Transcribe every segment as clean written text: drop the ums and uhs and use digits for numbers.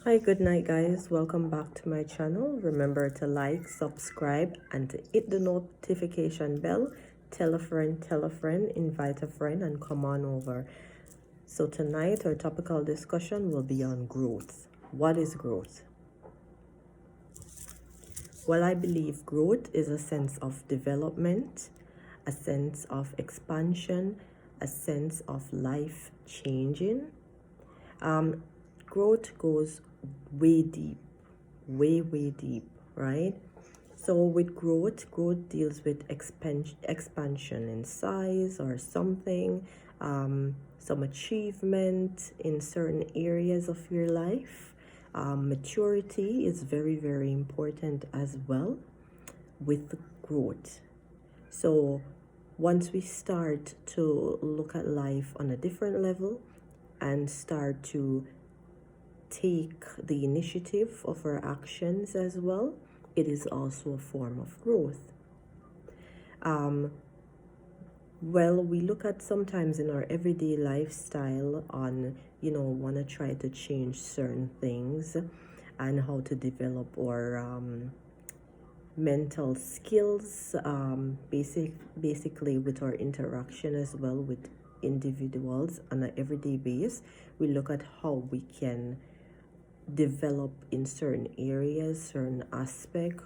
Hi, good night, guys. Welcome back to my channel. Remember to like, subscribe, and to hit the notification bell. Tell a friend, invite a friend, and come on over. So, tonight, our topical discussion will be on growth. What is growth? Well, I believe growth is a sense of development, a sense of expansion, a sense of life changing. Um, Growth goes way deep, way deep, right? So with growth deals with expansion in size or something, some achievement in certain areas of your life. Maturity is very important as well with growth. So once we start to look at life on a different level and start to take the initiative of our actions as well, it is also a form of growth. Um, well, we look at sometimes in our everyday lifestyle on, want to try to change certain things and how to develop our mental skills, basically with our interaction as well with individuals on an everyday basis. We look at how we can develop in certain areas, certain aspect.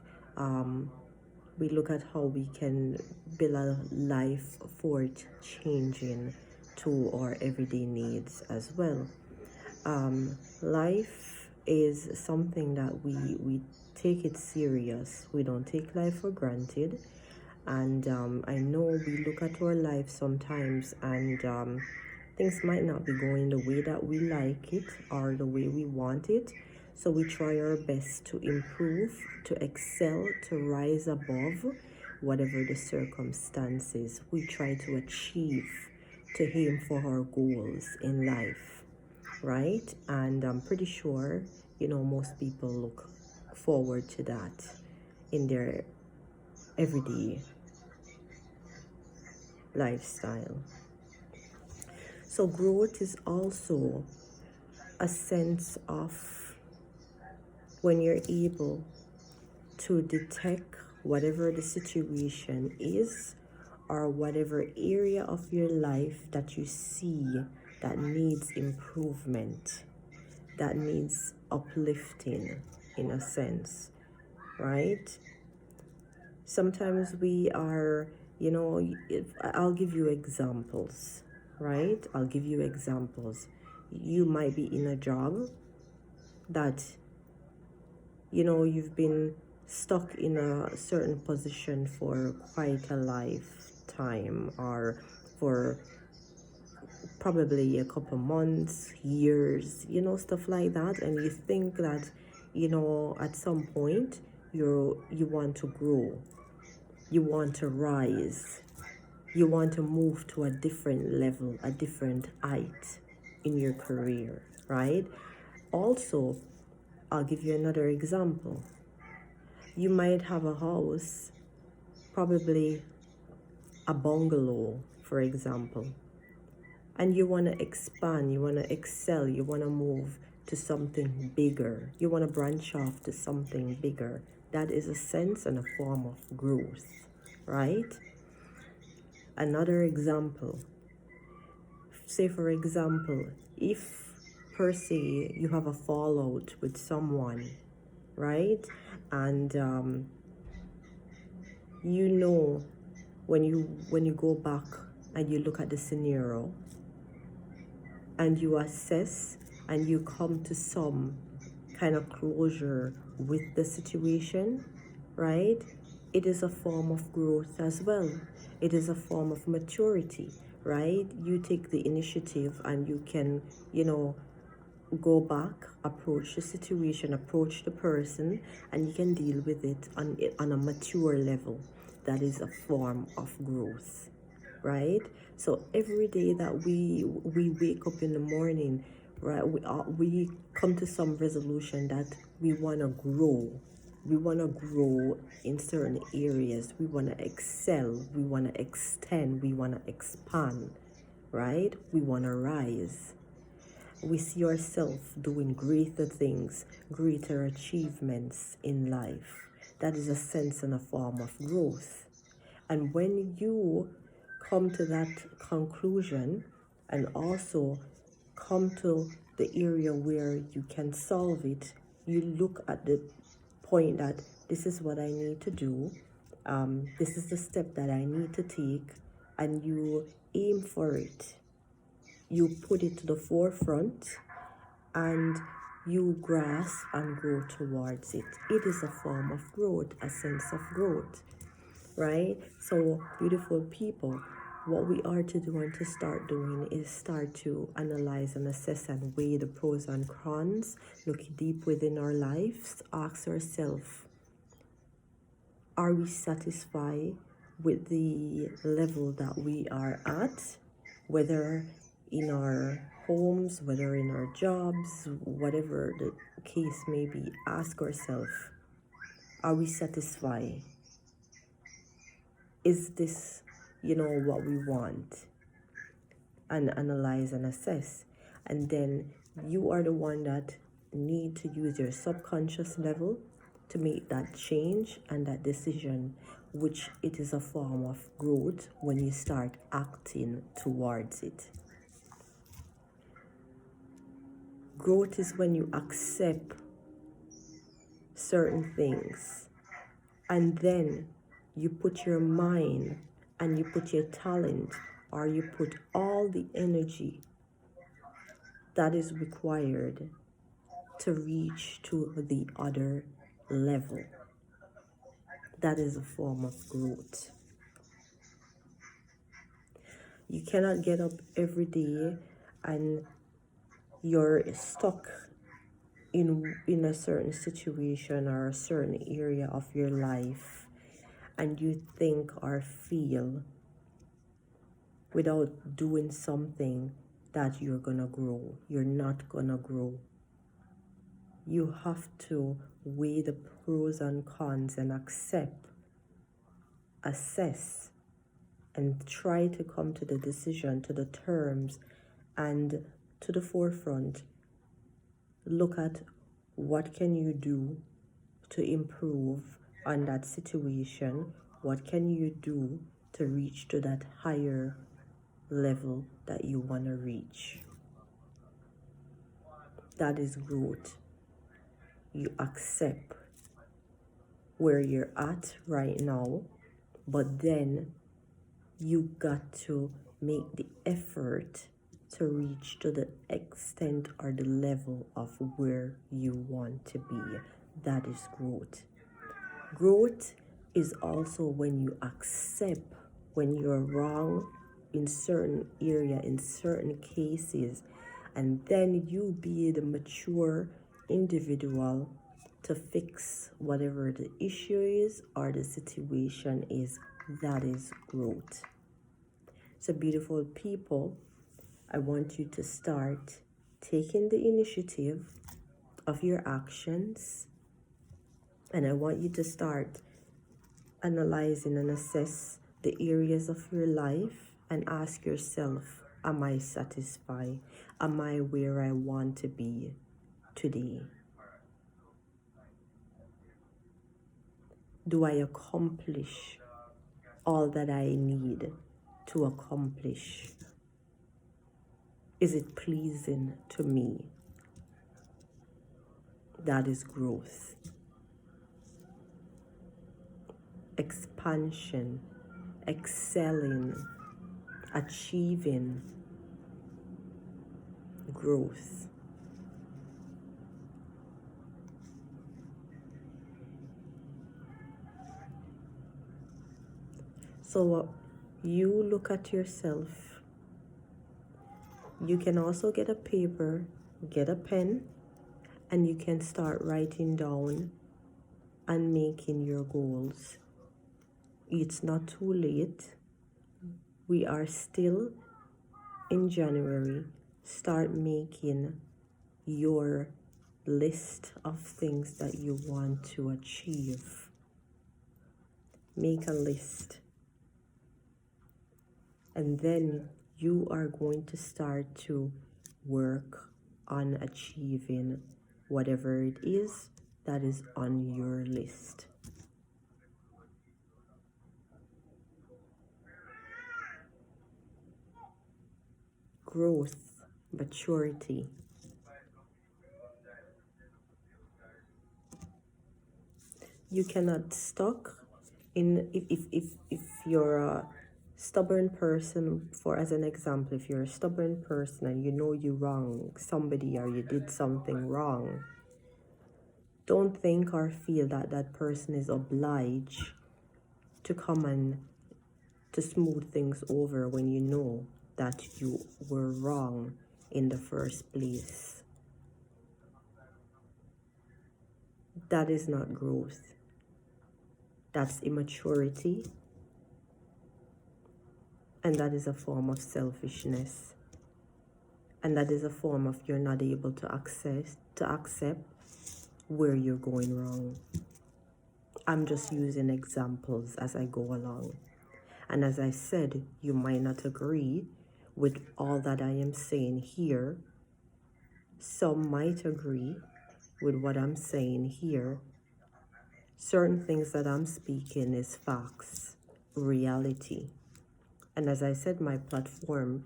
We look at how we can build a life for it changing to our everyday needs as well. Life is something that we take it serious. We don't take life for granted. And I know we look at our life sometimes and things might not be going the way that we like it or the way we want it. So we try our best to improve, to excel, to rise above whatever the circumstances. We try to achieve, to aim for our goals in life, right? And I'm pretty sure, most people look forward to that in their everyday lifestyle. So, growth is also a sense of when you're able to detect whatever the situation is or whatever area of your life that you see that needs improvement, that needs uplifting in a sense, right? Sometimes we are, I'll give you examples, right? I'll give you examples. You might be in a job that, you've been stuck in a certain position for quite a lifetime or for probably a couple months, years, stuff like that. And you think that, at some point you want to grow, you want to rise, you want to move to a different level, a different height in your career, right? Also, I'll give you another example. You might have a house, probably a bungalow, for example, and you want to expand, you want to excel, you want to move to something bigger, you want to branch off to something bigger. That is a sense and a form of growth, right? Another example, say for example, if per se you have a fallout with someone, right? And you know when you go back and you look at the scenario and you assess and you come to some kind of closure with the situation, right? It is a form of growth as well. It is a form of maturity, right? You take the initiative and you can, go back, approach the situation, approach the person, and you can deal with it on a mature level. That is a form of growth, right? So every day that we wake up in the morning, right, we come to some resolution that we want to grow. We want to grow in certain areas. We want to excel. We want to extend. We want to expand, right? We want to rise. we see ourselves doing greater things, greater achievements in life. That is a sense and a form of growth. And when you come to that conclusion and also come to the area where you can solve it, you look at the point that this is what I need to do, this is the step that I need to take, and you aim for it. You put it to the forefront and you grasp and go towards it. It is a form of growth, a sense of growth, right? So, beautiful people, what we are to do and to start doing is start to analyze and assess and weigh the pros and cons, look deep within our lives, ask ourselves, are we satisfied with the level that we are at, whether in our homes, whether in our jobs, whatever the case may be? Ask ourselves, are we satisfied? Is this, what we want? And analyze and assess. And then you are the one that need to use your subconscious level to make that change and that decision, which it is a form of growth when you start acting towards it. Growth is when you accept certain things and then you put your mind and you put your talent, or you put all the energy that is required to reach to the other level. That is a form of growth. You cannot get up every day and you're stuck in a certain situation or a certain area of your life, and you think or feel without doing something that you're gonna grow. You're not gonna grow. You have to weigh the pros and cons and accept, assess, and try to come to the decision, to the terms, and to the forefront. Look at what can you do to improve on that situation. What can you do to reach to that higher level that you want to reach? That is growth. You accept where you're at right now, but then you got to make the effort to reach to the extent or the level of where you want to be. That is growth. Growth is also when you accept when you're wrong in certain area, in certain cases, and then you be the mature individual to fix whatever the issue is or the situation is. That is growth. So, beautiful people, I want you to start taking the initiative of your actions, and I want you to start analyzing and assess the areas of your life and ask yourself, am I satisfied? Am I where I want to be today? Do I accomplish all that I need to accomplish? Is it pleasing to me? That is growth. Expansion, excelling, achieving, growth. So you look at yourself. You can also get a paper, get a pen, and you can start writing down and making your goals. It's not too late. We are still in January. Start making your list of things that you want to achieve. Make a list. And then you are going to start to work on achieving whatever it is that is on your list. Growth, maturity. You cannot stuck in if you're a stubborn person, for as an example, if you're a stubborn person and you know you wrong somebody or you did something wrong, don't think or feel that that person is obliged to come and to smooth things over when you know that you were wrong in the first place. That is not growth. That's immaturity, and that is a form of selfishness, and that is a form of you're not able to accept where you're going wrong. I'm just using examples as I go along, and as I said, you might not agree with all that I am saying here. Some might agree with what I'm saying here. Certain things that I'm speaking is facts, reality. And as I said, my platform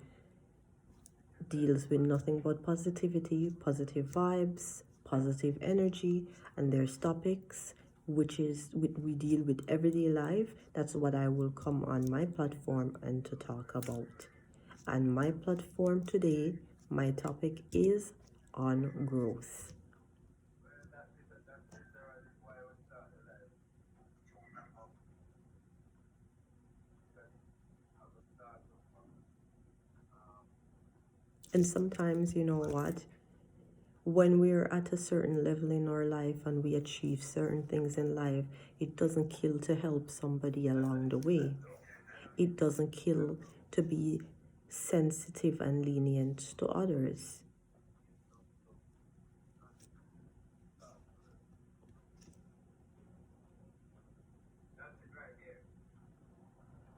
deals with nothing but positivity, positive vibes, positive energy, and there's topics which is we deal with everyday life. That's what I will come on my platform and to talk about. And my platform today, my topic is on growth. And sometimes, you know what? When we're at a certain level in our life and we achieve certain things in life, it doesn't kill to help somebody along the way. It doesn't kill to be sensitive and lenient to others.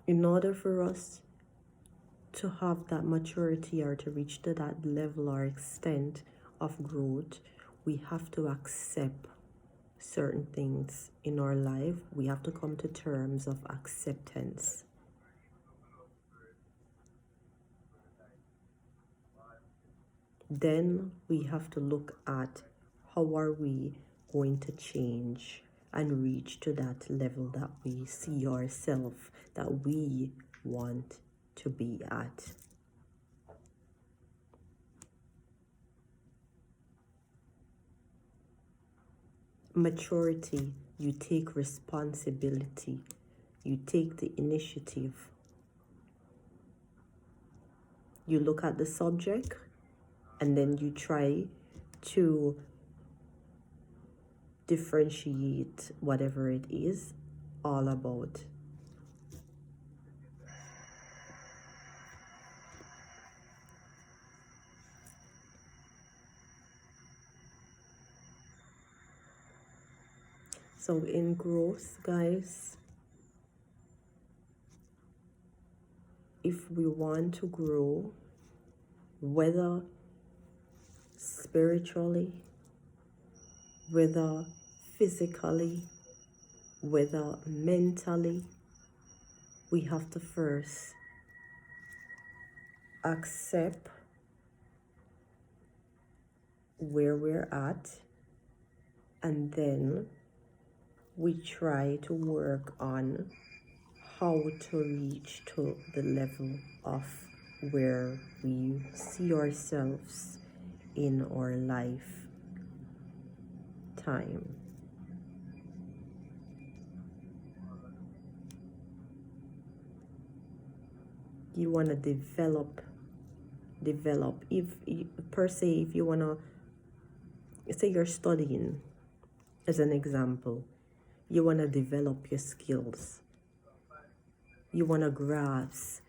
In order for us to have that maturity or to reach to that level or extent of growth, we have to accept certain things in our life. We have to come to terms of acceptance. Then we have to look at how are we going to change and reach to that level that we see ourselves, that we want to be at. Maturity, you take responsibility, you take the initiative. You look at the subject and then you try to differentiate whatever it is all about. So in growth, guys, if we want to grow, whether spiritually, whether physically, whether mentally, we have to first accept where we're at, and then we try to work on how to reach to the level of where we see ourselves in our life time. You want to develop if per se, if you want to say you're studying as an example, you want to develop your skills, you want to grasp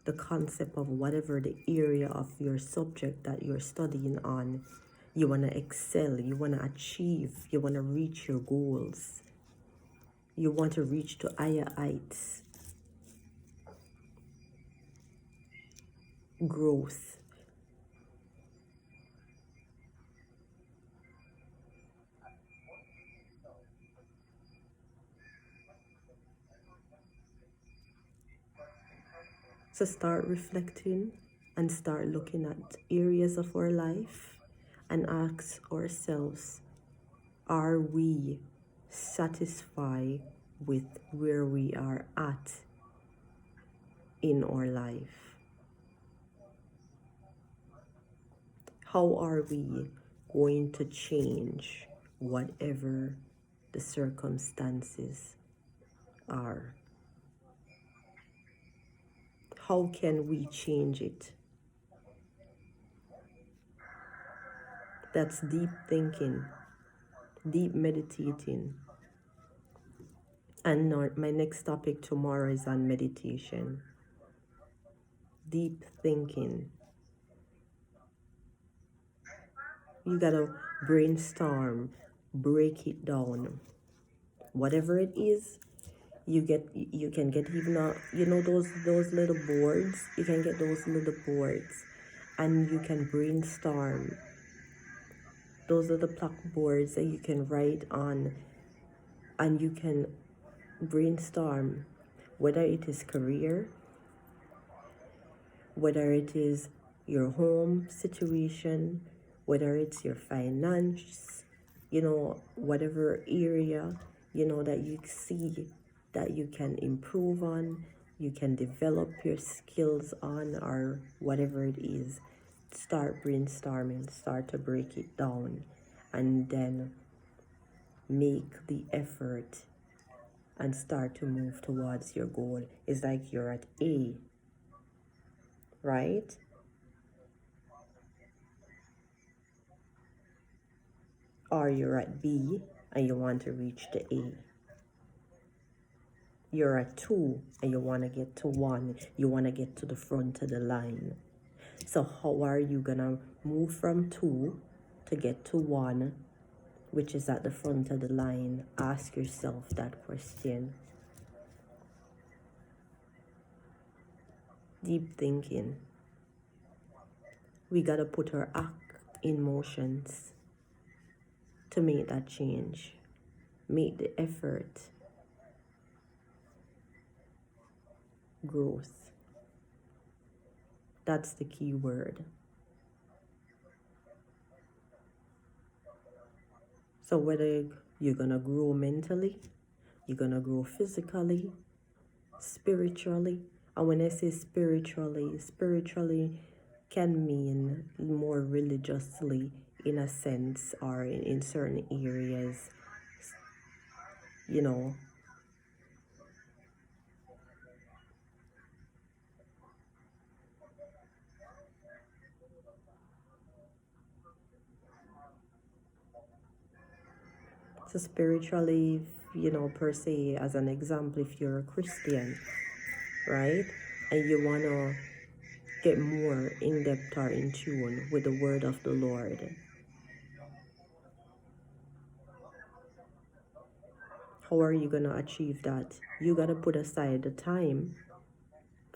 the concept of whatever the area of your subject that you're studying on. You want to excel, you want to achieve, you want to reach your goals, you want to reach to higher heights. Growth, So start reflecting and start looking at areas of our life and ask ourselves, are we satisfied with where we are at in our life? How are we going to change whatever the circumstances are? How can we change it? That's deep thinking, deep meditating. And my next topic tomorrow is on meditation. Deep thinking. You gotta brainstorm, break it down. Whatever it is, you can get even those little boards. You can get those little boards, and you can brainstorm. Those are the blackboards that you can write on, and you can brainstorm whether it is career, whether it is your home situation, whether it's your finance, whatever area, that you see that you can improve on, you can develop your skills on, or whatever it is. Start brainstorming, start to break it down, and then make the effort and start to move towards your goal. It's like you're at A, right? Or you're at B and you want to reach the A. You're at 2 and you want to get to 1. You want to get to the front of the line. So how are you going to move from 2 to get to 1, which is at the front of the line? Ask yourself that question. Deep thinking. We got to put our act in motions to make that change. Make the effort. Growth. That's the key word. So whether you're going to grow mentally, you're going to grow physically, spiritually. And when I say spiritually can mean more religiously in a sense, or in certain areas, So spiritually, per se, as an example, if you're a Christian, right? And you want to get more in depth or in tune with the word of the Lord. How are you going to achieve that? You got to put aside the time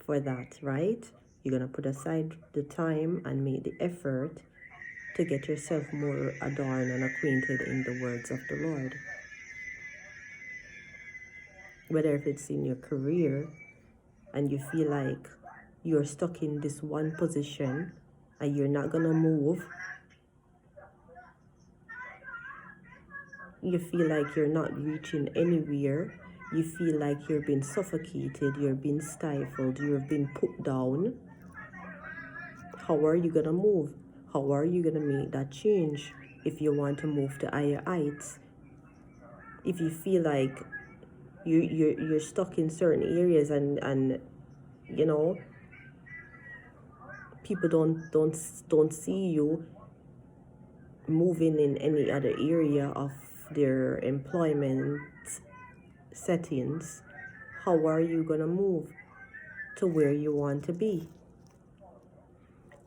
for that, right? You're going to put aside the time and make the effort to get yourself more adorned and acquainted in the words of the Lord. Whether if it's in your career and you feel like you're stuck in this one position and you're not going to move, you feel like you're not reaching anywhere, you feel like you're being suffocated, you're being stifled, you're being put down, how are you going to move? How are you going to make that change if you want to move to higher heights? If you feel like you're stuck in certain areas and people don't see you moving in any other area of their employment settings, how are you going to move to where you want to be?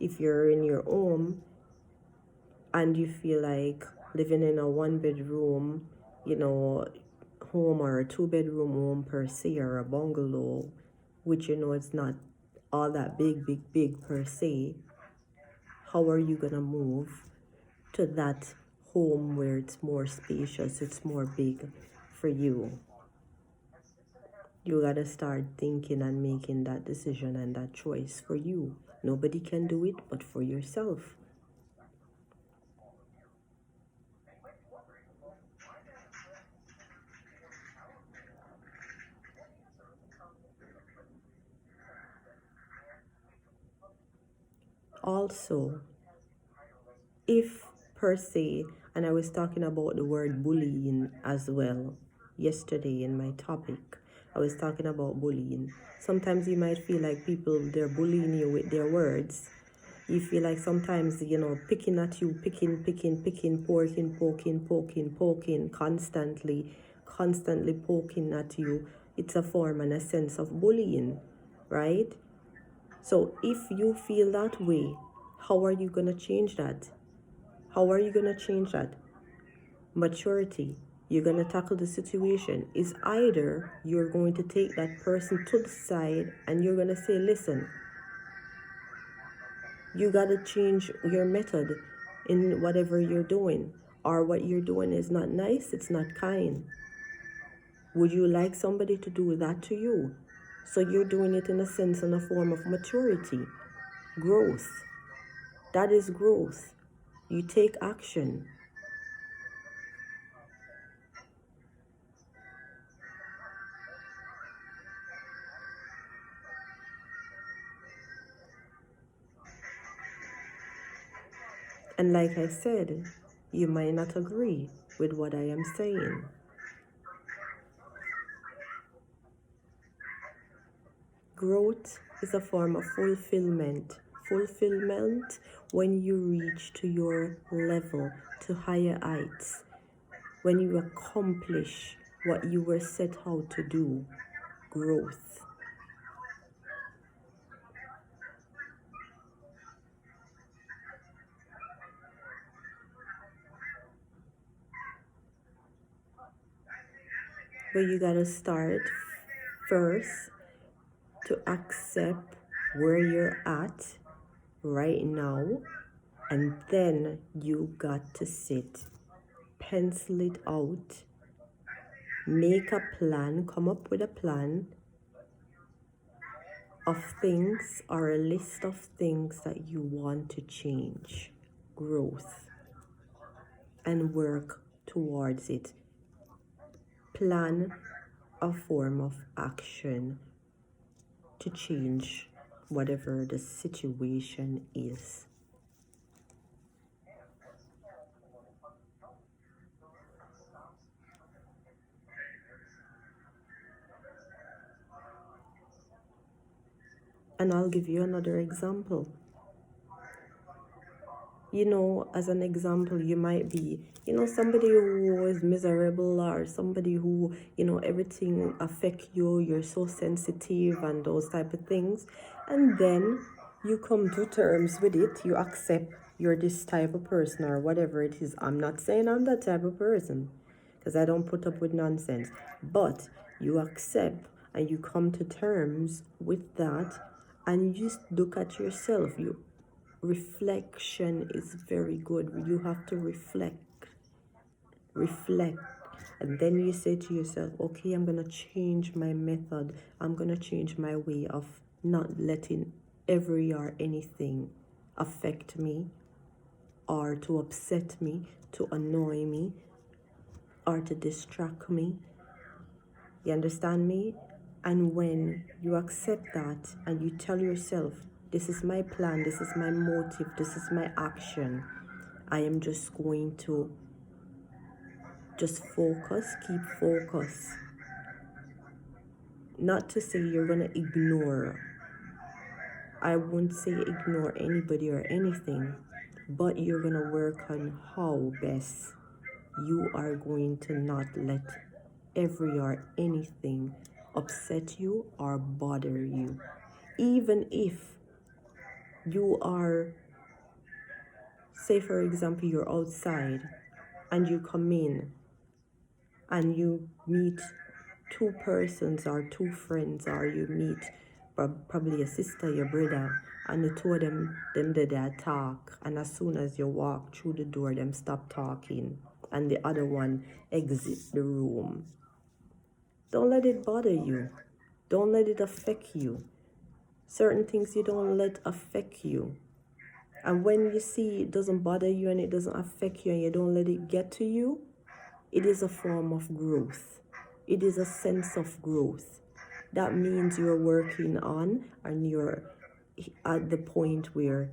If you're in your home and you feel like living in a 1-bedroom, home, or a 2-bedroom home per se, or a bungalow, which it's not all that big per se, how are you going to move to that home where it's more spacious, it's more big for you? You gotta start thinking and making that decision and that choice for you. Nobody can do it but for yourself. Also, if per se, and I was talking about the word bullying as well yesterday in my topic, I was talking about bullying. Sometimes you might feel like people, they're bullying you with their words. You feel like sometimes, picking at you, picking, poking, constantly poking at you. It's a form and a sense of bullying, right? So if you feel that way, how are you going to change that? How are you going to change that? Maturity. You're going to tackle the situation. Is either you're going to take that person to the side and you're going to say, listen, you got to change your method in whatever you're doing, or what you're doing is not nice, it's not kind. Would you like somebody to do that to you? So you're doing it in a sense, in a form of maturity, growth. That is growth. You take action. And like I said, you might not agree with what I am saying. Growth is a form of fulfillment. Fulfillment when you reach to your level, to higher heights, when you accomplish what you were set out to do. Growth. But you gotta start first to accept where you're at right now, and then you got to sit, pencil it out, make a plan, come up with a plan of things or a list of things that you want to change, growth, and work towards it. Plan a form of action to change whatever the situation is. And I'll give you another example. As an example, you might be, somebody who is miserable, or somebody who, everything affect you, you're so sensitive and those type of things. And then you come to terms with it, you accept you're this type of person or whatever it is. I'm not saying I'm that type of person, because I don't put up with nonsense. But you accept and you come to terms with that, and you just look at yourself. Reflection is very good. You have to reflect, and then you say to yourself, okay, I'm gonna change my method, I'm gonna change my way of not letting every or anything affect me, or to upset me, to annoy me, or to distract me. You understand me? And when you accept that and you tell yourself, this is my plan, this is my motive, this is my action, I am just going to just focus, keep focus. Not to say you're going to ignore. I won't say ignore anybody or anything, but you're going to work on how best you are going to not let every or anything upset you or bother you. Even if you are, say for example, you're outside and you come in and you meet two persons or two friends, or you meet probably your sister, your brother, and the two of them did their talk, and as soon as you walk through the door, them stop talking and the other one exit the room. Don't let it bother you. Don't let it affect you. Certain things you don't let affect you. And when you see it doesn't bother you and it doesn't affect you and you don't let it get to you, it is a form of growth. It is a sense of growth. That means you're working on and you're at the point where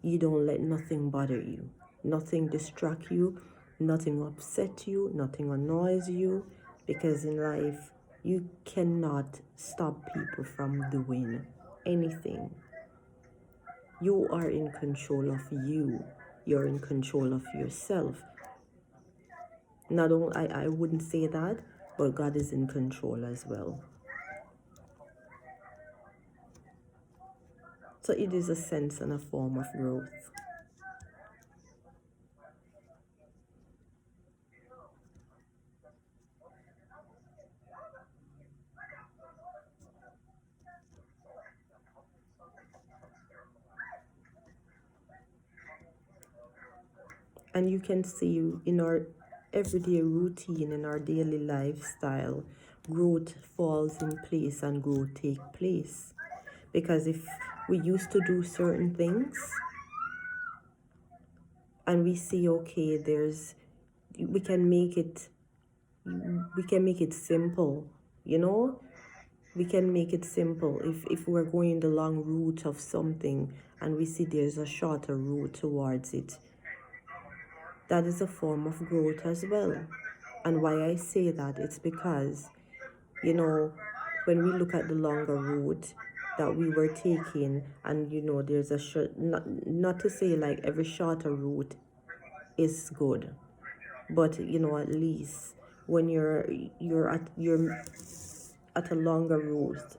you don't let nothing bother you, nothing distract you, nothing upset you, nothing annoys you, because in life you cannot stop people from doing anything. You are in control of you. You're in control of yourself. Not only I wouldn't say that, but God is in control as well. So it is a sense and a form of growth. And you can see in our everyday routine, in our daily lifestyle, growth falls in place and growth take place. Because if we used to do certain things and we see, okay, we can make it simple, you know. We can make it simple. If we're going the long route of something and we see there's a shorter route towards it, that is a form of growth as well. And why I say that, it's because, you know, when we look at the longer route that we were taking, and you know, there's a short, not to say like every shorter route is good, but you know, at least when you're at a longer route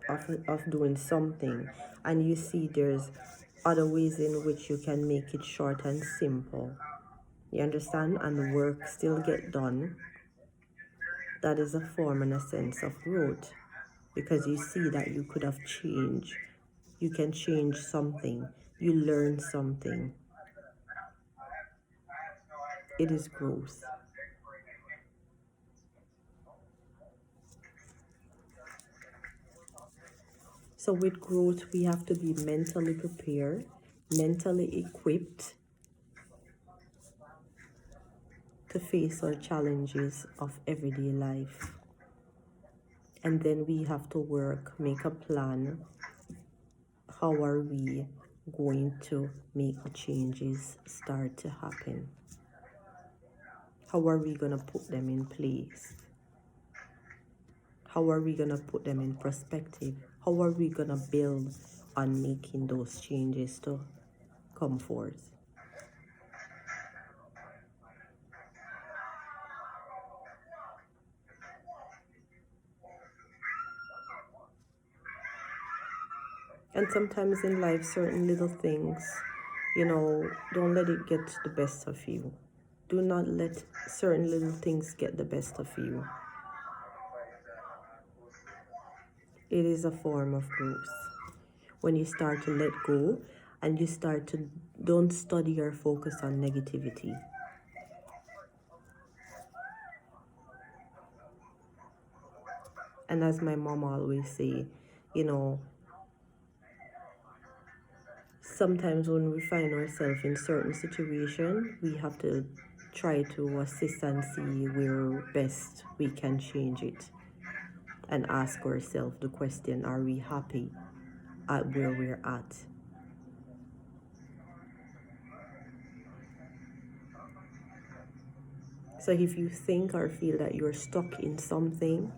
of doing something and you see there's other ways in which you can make it short and simple, you understand, and the work still get done, that is a form and a sense of growth, because you see that you could have changed, you can change something, you learn something. It is growth. So with growth, we have to be mentally prepared, mentally equipped to face our challenges of everyday life. And then we have to work, make a plan. How are we going to make the changes start to happen? How are we going to put them in place? How are we going to put them in perspective? How are we going to build on making those changes to come forth? And sometimes in life, certain little things, you know, don't let it get the best of you. Do not let certain little things get the best of you. It is a form of growth. When you start to let go and you start to don't study or focus on negativity. And as my mom always say, you know, sometimes when we find ourselves in certain situation, we have to try to assist and see where best we can change it, and ask ourselves the question, are we happy at where we're at? So if you think or feel that you're stuck in something,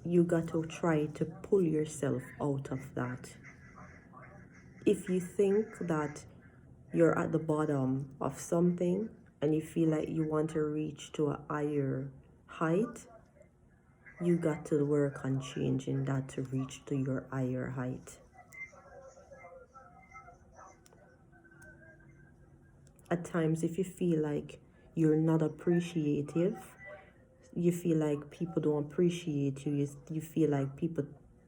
you got to try to pull yourself out of that. If you think that you're at the bottom of something and you feel like you want to reach to a higher height, you got to work on changing that to reach to your higher height. At times, if you feel like you're not appreciative, you feel like people don't appreciate you, you feel like people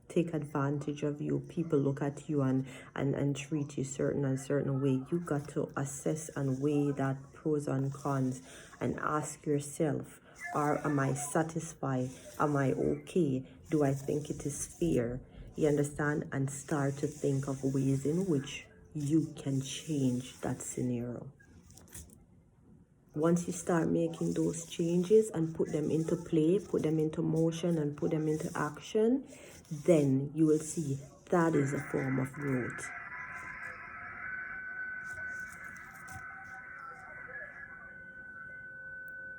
take advantage of you, people look at you and treat you certain way, you got to assess and weigh that pros and cons and ask yourself, Or am I satisfied? Am I okay? Do I think it is fair? You understand? And start to think of ways in which you can change that scenario. Once you start making those changes and put them into play, put them into motion and put them into action, then you will see that is a form of growth.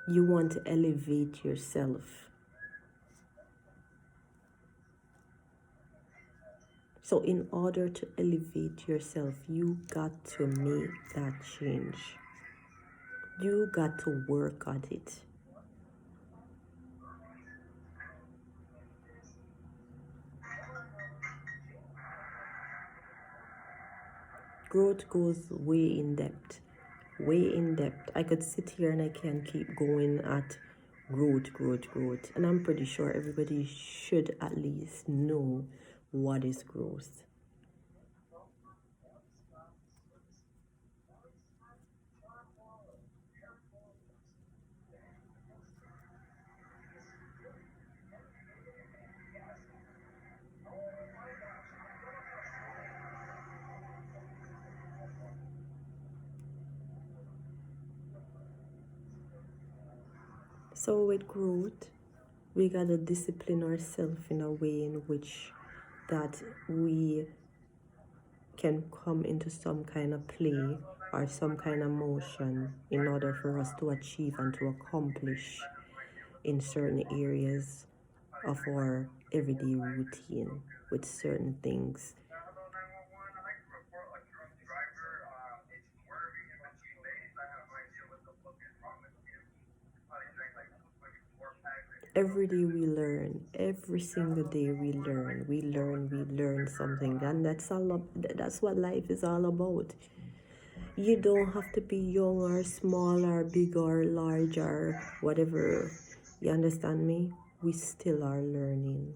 You want to elevate yourself. So in order to elevate yourself, you got to make that change. You got to work at it. Growth goes way in depth. Way in depth. I could sit here and I can keep going at growth, growth, growth. And I'm pretty sure everybody should at least know what is growth. So with growth, we gotta discipline ourselves in a way in which that we can come into some kind of play or some kind of motion in order for us to achieve and to accomplish in certain areas of our everyday routine with certain things. Every day we learn, every single day we learn something, and that's what life is all about. You don't have to be young or small or big or large or whatever. You understand me? We still are learning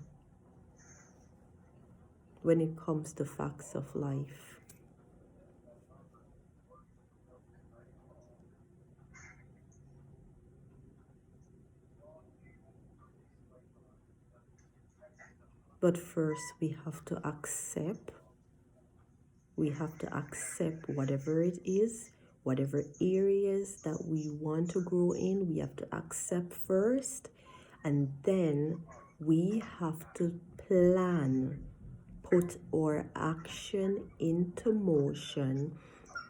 when it comes to facts of life. But first we have to accept whatever it is, whatever areas that we want to grow in, we have to accept first, and then we have to plan, put our action into motion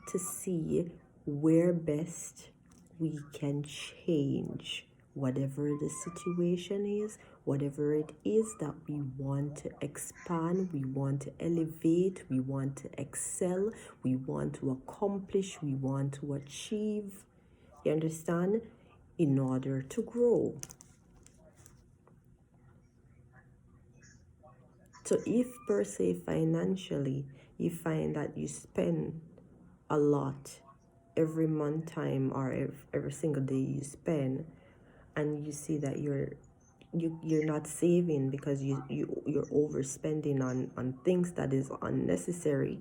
to see where best we can change whatever the situation is, whatever it is that we want to expand, we want to elevate, we want to excel, we want to accomplish, we want to achieve. You understand? In order to grow. So if per se financially you find that you spend a lot every month time or every single day you spend, and you see that you're not saving because you're overspending on things that is unnecessary,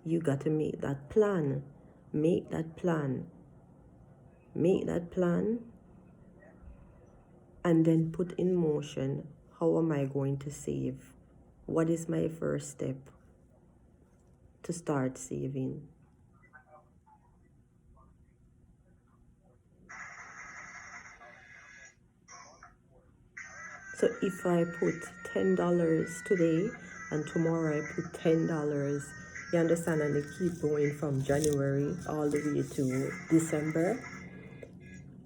you got to make that plan. Make that plan. Make that plan and then put in motion, how am I going to save? What is my first step to start saving? So if I put $10 today and tomorrow I put $10, you understand, and they keep going from January all the way to December,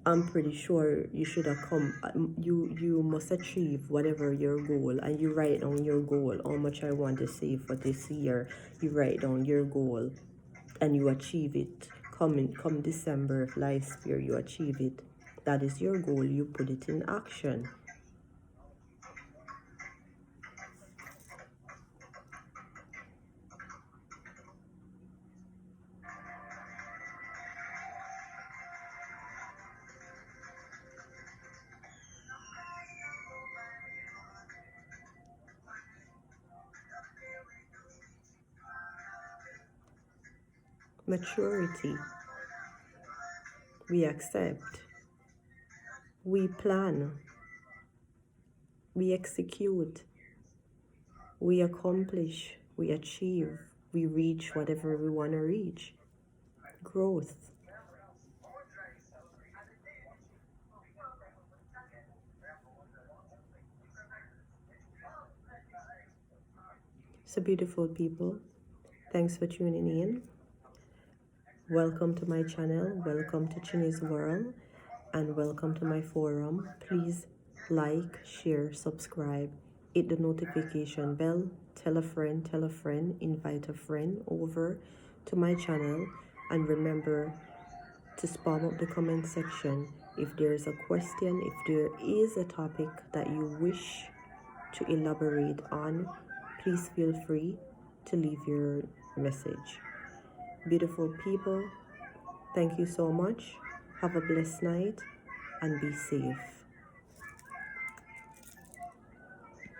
I'm pretty sure you should have you must achieve whatever your goal, and you write down your goal, how much I want to save for this year. You write down your goal and you achieve it. Come December, if life's fair, you achieve it. That is your goal, you put it in action. Maturity. We accept. We plan, we execute, we accomplish, we achieve, we reach whatever we want to reach. Growth. So, beautiful people, thanks for tuning in. Welcome to my channel, welcome to Chinese World, and welcome to my forum. Please like, share, subscribe, hit the notification bell, tell a friend, invite a friend over to my channel, and remember to spam up the comment section if there's a question, if there is a topic that you wish to elaborate on. Please feel free to leave your message. Beautiful people, thank you so much. Have a blessed night and be safe.